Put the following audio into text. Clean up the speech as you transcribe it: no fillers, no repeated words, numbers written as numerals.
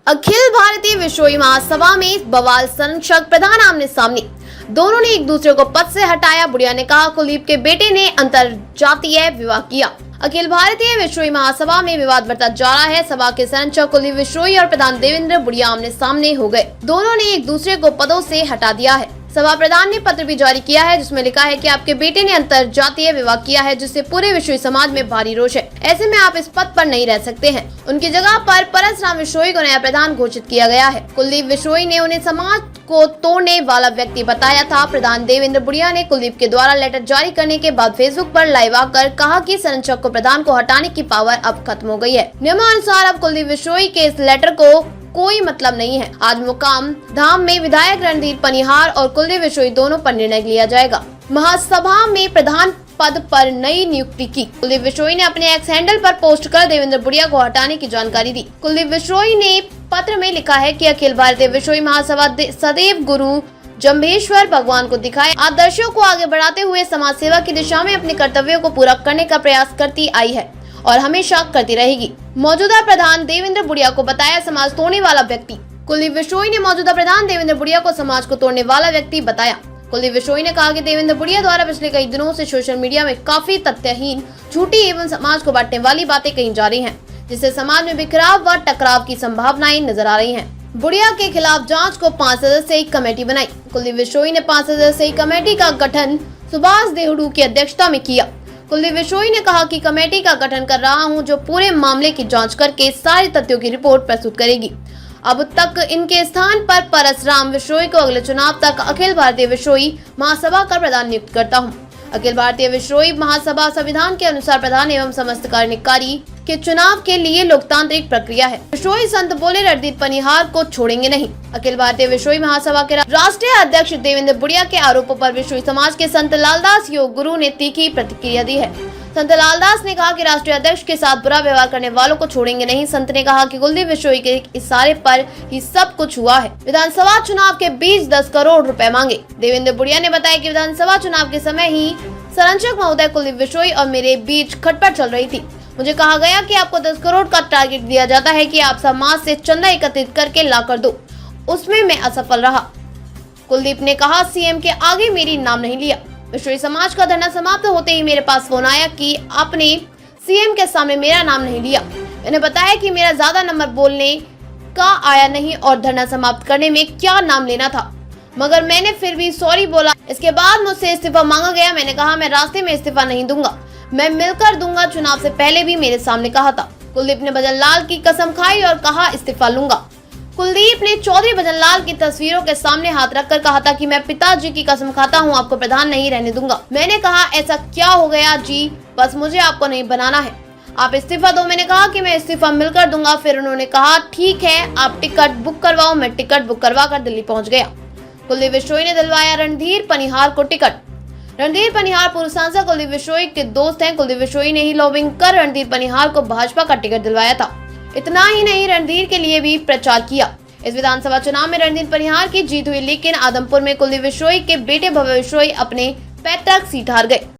अखिल भारतीय विश्रोई महासभा में बवाल, संरक्षक प्रधान आमने सामने, दोनों ने एक दूसरे को पद से हटाया। बुढ़िया ने कहा कुलदीप के बेटे ने अंतरजातीय विवाह किया। अखिल भारतीय विश्रोई महासभा में विवाद बढ़ता जा रहा है। सभा के संरक्षक कुलदीप विश्रोई और प्रधान देवेंद्र बुढ़िया आमने सामने हो गए। दोनों ने एक दूसरे को पदों से हटा दिया है। सभा प्रधान ने पत्र भी जारी किया है जिसमें लिखा है कि आपके बेटे ने अंतरजातीय विवाह किया है, जिससे पूरे विश्रोई समाज में भारी रोष है। ऐसे में आप इस पद पर नहीं रह सकते हैं। उनकी जगह पर परसराम विश्रोई को नया प्रधान घोषित किया गया है। कुलदीप विश्रोई ने उन्हें समाज को तोड़ने वाला व्यक्ति बताया था। प्रधान देवेंद्र बुढ़िया ने कुलदीप के द्वारा लेटर जारी करने के बाद फेसबुक पर लाइव आकर कहा कि संरक्षक को प्रधान को हटाने की पावर अब खत्म हो गई है। नियमानुसार अब कुलदीप विश्रोई के इस लेटर को कोई मतलब नहीं है। आज मुकाम धाम में विधायक रणधीर पनिहार और कुलदीप विश्रोई दोनों पर निर्णय लिया जाएगा। महासभा में प्रधान पद पर नई नियुक्ति की। कुलदीप विश्रोई ने अपने एक्स हैंडल पर पोस्ट कर देवेंद्र बुढ़िया को हटाने की जानकारी दी। कुलदीप विश्रोई ने पत्र में लिखा है कि अखिल भारतीय विश्रोई महासभा सदैव गुरु जम्भेश्वर भगवान को दिखाए आदर्शों को आगे बढ़ाते हुए समाज सेवा की दिशा में अपने कर्तव्यों को पूरा करने का प्रयास करती आई है और हमेशा करती रहेगी। मौजूदा प्रधान देवेंद्र बुढ़िया को बताया समाज तोड़ने वाला व्यक्ति। कुलदीप विश्रोई ने मौजूदा प्रधान देवेंद्र बुढ़िया को समाज को तोड़ने वाला व्यक्ति बताया। कुलदीप विश्रोई ने कहा कि देवेंद्र बुढ़िया द्वारा पिछले कई दिनों से सोशल मीडिया में काफी तथ्यहीन, झूठी एवं समाज को बांटने वाली बातें कही जा रही हैं, जिससे समाज में बिखराव व टकराव की संभावनाएं नजर आ रही हैं। बुढ़िया के खिलाफ जांच को 5 सदस्यीय कमेटी बनाई। कुलदीप विश्रोई ने 5 सदस्यीय कमेटी का गठन सुभाष देहड़ू की अध्यक्षता में किया। कुलदीप विश्रोई ने कहा कि कमेटी का गठन कर रहा हूं जो पूरे मामले की जांच करके सारे तथ्यों की रिपोर्ट प्रस्तुत करेगी। अब तक इनके स्थान पर परसराम विश्रोई को अगले चुनाव तक अखिल भारतीय विश्रोई महासभा का प्रधान नियुक्त करता हूं। अखिल भारतीय विश्रोई महासभा संविधान के अनुसार प्रधान एवं समस्त कार्यकारी के चुनाव के लिए लोकतांत्रिक प्रक्रिया है। विश्रोई संत बोले रणधीर पनिहार को छोड़ेंगे नहीं। अखिल भारतीय विश्रोई महासभा के राष्ट्रीय अध्यक्ष देवेंद्र बुढ़िया के आरोपों पर विश्रोई समाज के संत लालदास योग गुरु ने तीखी प्रतिक्रिया दी है। संत लालदास ने कहा कि राष्ट्रीय अध्यक्ष के साथ बुरा व्यवहार करने वालों को छोड़ेंगे नहीं। संत ने कहा कि कुलदीप विश्रोई के इशारे पर ही सब कुछ हुआ है। विधानसभा चुनाव के बीच 10 करोड़ रुपए मांगे। देवेंद्र बुढ़िया ने बताया कि विधानसभा चुनाव के समय ही संरक्षक महोदय कुलदीप विश्रोई और मेरे बीच खटपट चल रही थी। मुझे कहा गया कि आपको 10 करोड़ का टारगेट दिया जाता है कि आप समाज से चंदा एकत्रित करके ला कर दो। उसमें मैं असफल रहा। कुलदीप ने कहा सीएम के आगे मेरी नाम नहीं लिया। विश्रोई समाज का धरना समाप्त होते ही मेरे पास फोन आया कि आपने सीएम के सामने मेरा नाम नहीं लिया। मैंने बताया कि मेरा ज्यादा नंबर बोलने का आया नहीं और धरना समाप्त करने में क्या नाम लेना था, मगर मैंने फिर भी सॉरी बोला। इसके बाद मुझसे इस्तीफा मांगा गया। मैंने कहा मैं रास्ते में इस्तीफा नहीं दूंगा, मैं मिलकर दूंगा। चुनाव से पहले भी मेरे सामने कहा था। कुलदीप ने भजन लाल की कसम खाई और कहा इस्तीफा लूंगा। कुलदीप ने चौधरी भजन लाल की तस्वीरों के सामने हाथ रखकर कहा था कि मैं पिताजी की कसम खाता हूं, आपको प्रधान नहीं रहने दूंगा। मैंने कहा ऐसा क्या हो गया जी, बस मुझे आपको नहीं बनाना है, आप इस्तीफा दो। मैंने कहा कि मैं इस्तीफा मिलकर दूंगा। फिर उन्होंने कहा ठीक है, आप टिकट बुक करवाओ। मैं टिकट बुक करवा कर दिल्ली पहुँच गया। कुलदीप विश्रोई ने दिलवाया रणधीर पनिहार को टिकट। रणधीर पनिहार पूर्व सांसद कुलदीप विश्रोई के दोस्त हैं। कुलदीप विश्रोई ने ही लॉबिंग कर रणधीर पनिहार को भाजपा का टिकट दिलवाया था। इतना ही नहीं, रणधीर के लिए भी प्रचार किया। इस विधानसभा चुनाव में रणधीर पनिहार की जीत हुई, लेकिन आदमपुर में कुलदीप विश्रोई के बेटे भव्य विश्रोई अपने पैतृक सीट हार गए।